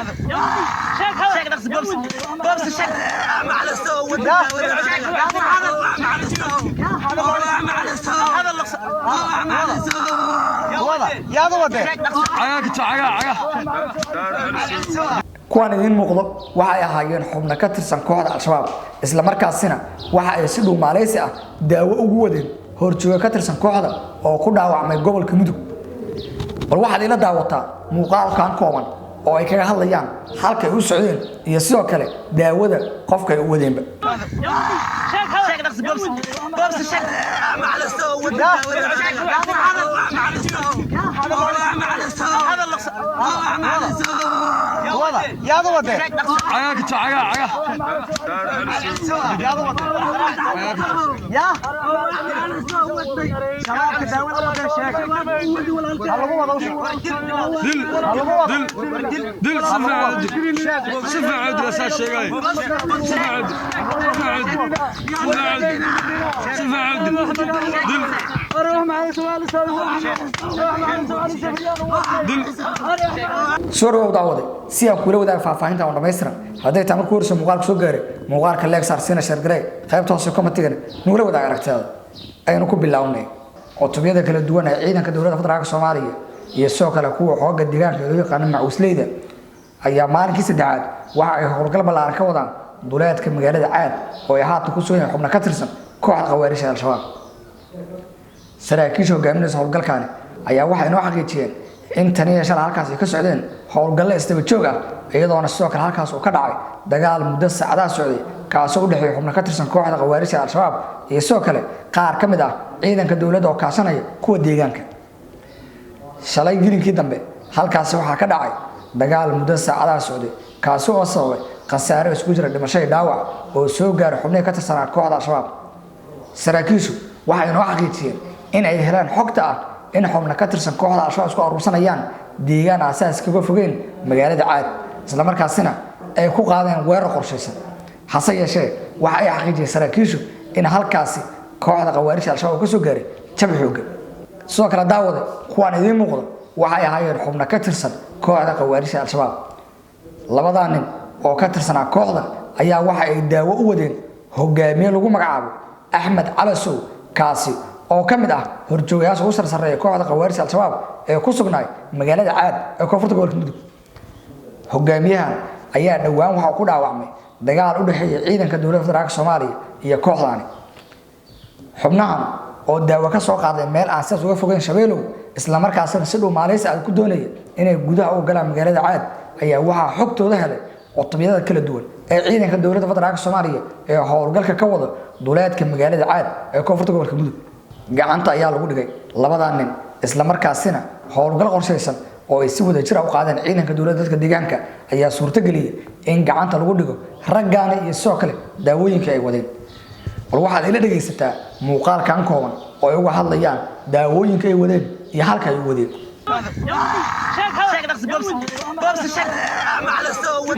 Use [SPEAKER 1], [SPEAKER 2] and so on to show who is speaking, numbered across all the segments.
[SPEAKER 1] شيك نقص بوبس الشيك مع السو
[SPEAKER 2] يا ضوضي kuwan idin muuqdo waxa ay ahaayeen xubno ka tirsan kooxda al-shabaab isla markaasina waxa ay si dhow Malaysia ah daawo ugu wadeen horjooga ka tirsan kooxda oo ku dhaawacmay gobolka Mudug bal waxaad ila daawataa muuqaalkan kooban oo ay kaga hadlayaan halka ay u socdeen iyo sidoo kale daawada qofka ay u wadeenba
[SPEAKER 1] شيك نقص بوبس الشيك مع السو
[SPEAKER 2] يا ضوضي يا شباب داوود ولا شيك
[SPEAKER 3] دل سفع عد اساس شيء سفع عد دل
[SPEAKER 4] اروح مع سؤال
[SPEAKER 2] soo daawade si aan kula wadaag faahfaahinta oo dhameystiran haday taamar ku horso muuqaalka soo gaaray muuqaalka leexar sina share garay qaybta hoose comment-ga nugula wadaag aragtida aynu ku bilownay cutubiyada kala duwan ee ciidanka dawladda federaalka Soomaaliya iyo soo kale kuwa xooga deegaanka loo yaqaan Macusleyda ayaa maalinkii saddexaad waxa ay howlgal ballaaran ka wadaan duleedka magaalada Caad oo ay haatan ku soo yahay xubno ka tirsan kooxda khawaarijta al-shabaab saraakiisha hogaaminaysa howlgalkan ayaa waxay noo xaqiijiyeen in tani yeeshaan halkaas ay ka socdeen howlgal istaba joog ah iyadoona sidoo kale halkaas uu ka dhacay dagaal muddo saacadaha socday kaasoo u dhaxeeyay xubno ka tirsan kooxda khawaarijta al-shabaab iyo sidoo kale qaar ka mid ah ciidanka dawladda oo kaashanaya kuwa deegaanka shalay gilinkii dambe halkaas waxaa ka dhacay dagaal muddo saacadaha socday kaasoo sababay khasaare isku jira dhimasho iyo dhaawac oo soo gaaray xubnaha ka tirsan kooxda al-shabaab saraakiishu waxay noo xaqiijiyeen in ay helaan xogta ah in xubno ka tirsan kooxda al-shabaab isku urursanayaan deegaan asaas kaga fogeen magaalada Caad isla markaasina ay ku qaadeen weerar qorshaysan hase yeeshee waxa ay xaqiijiyeen saraakiishu in halkaasi kooxda khawaarijta al-shabaab ka soo gaaray jab xoog sidoo kale daawada kuwan idin muuqdo waxa ay ahaayeen xubno ka tirsan kooxda khawaarijta al-shabaab labadan nin oo ka tirsan kooxda ayaa waxa ay daawo u wadeen hogaamiye lagu magacaabo Axmed Calasow kaasi oo kamid ah horjoogayaasha ugu sarsareeya kooxda khawaarijta al-shabaab ee ku sugnaay magaalada Caad ee koonfurta gobolka Mudug hogaamiyahan ayaa dhawaan waxa ku dhaawacmay dagaal u dhaxeeyay ciidanka dawladda federaalka Soomaaliya iyo kooxdaani xubnahan oo daawo ka soo qaaday meel aan saas uga fogeyn Shabeelow isla markaasna si dhow Malaysia ay ku doonayeen inay gudaha u galaan magaalada Caad ayaa waxa xogtooda helay cutubiyada kala duwan ee ciidanka dawladda federaalka Soomaaliya ee howlgalka ka wada duleedka magaalada Caad ee koonfurta gobolka Mudug gacanta ayaa lagu dhigay labadan nin isla markaasina howlgal qorshaysan oo ay si wada jir u qaadeen ciidanka dawladda dadka deegaanka ayaa suurto galiyay in gacanta lagu dhigo raggaana iyo soo kale daawooyinka ay wadeen bal waxaad ila dhageysataa muuqaalkan kooban oo ay uga hadlayaan daawooyinka ay wadeen iyo halka ay wadeen
[SPEAKER 1] شيك نقص بوبس الشيك مع السو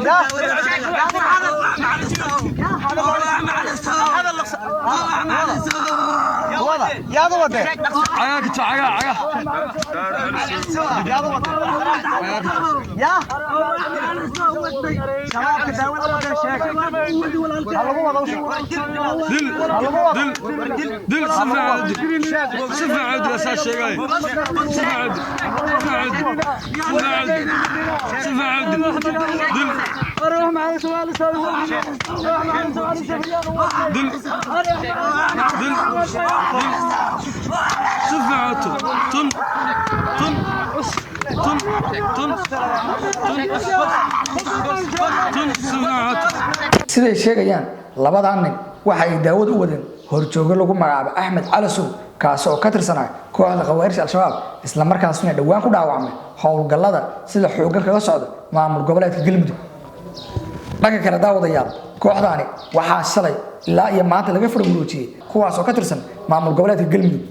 [SPEAKER 2] يا ضوضي يا شباب داوود ولا شيك
[SPEAKER 3] دل سفع عد اساس شيء سفع عد دل
[SPEAKER 4] اروح مع سؤال
[SPEAKER 3] دل سفع طن
[SPEAKER 2] siday sheegayaan labadan nin waxa ay daawad u wadeen horjooga lagu magacaabo Axmed Calasow kaas oo ka tirsanaa kooxda khawaarijta al-shabaab isla markaasna dhawaan ku dhaawacmay howlgallada sida xooggan kaga socda maamul goboleedka Galmudug dhanka kale daawadayaal kooxdaani waxaa shalay ilaa iyo maanta laga farmuujiyay kuwaas oo ka tirsan maamul goboleedka Galmudug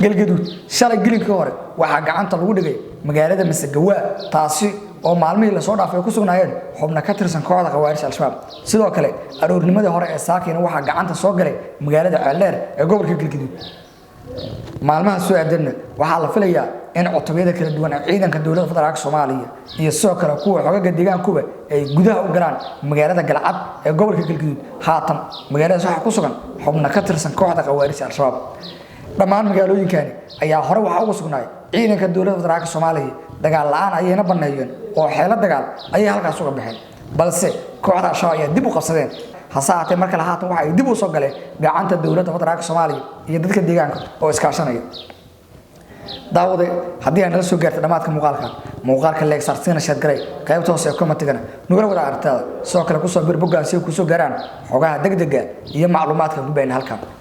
[SPEAKER 2] galgaduud shalay gilinkii hore waxaa gacanta lagu dhigay magaalada Masagawa taasi oo maalmihii la soo dhaafay ku sugnaayeen xubno ka tirsan kooxda khawaarijta al-shabaab sidoo kale aroornimadii hore ee saakiina waxaa gacanta soo galay magaalada Ceeldheer ee gobolka Galgaduud maalmaha soo aadanna waxaa la filayaa in cutubiyada kala duwan ee ciidanka dowladda federaalka Soomaaliya iyo sidoo kale kuwa xogaga deegaankuba ay gudaha u galaan magaalada Galcad ee gobolka Galgaduud haatan magaaladaas waxa ku sugan xubno ka tirsan kooxda qawaariista Al-Shabaab dhammaan magaalooyinkani ayaa hore waxa ugu sugnay ciidanka dowladda federaalka Soomaaliya dagaal la'aan ayayna baneeyeen oo xeelad dagaal ayay halkaas uga baxeen balse kooxda Al-Shabaab ayaa dib u qabsadeen hasaatee marka la haatan waxa ay dib u soo galeen gacanta dowladda federaalka Soomaaliya iyo dadka deegaanka oo iskaashanaya daawade haddii aan la soo gaartay dhamaadka muuqaalka leeg sartina shad garay qaybta hoose ee commentigana nugula wada aragtada soo kale ku soo bir boggaasi ku soo gaaraan xogaha degdega iyo macluumaadka ku been halkan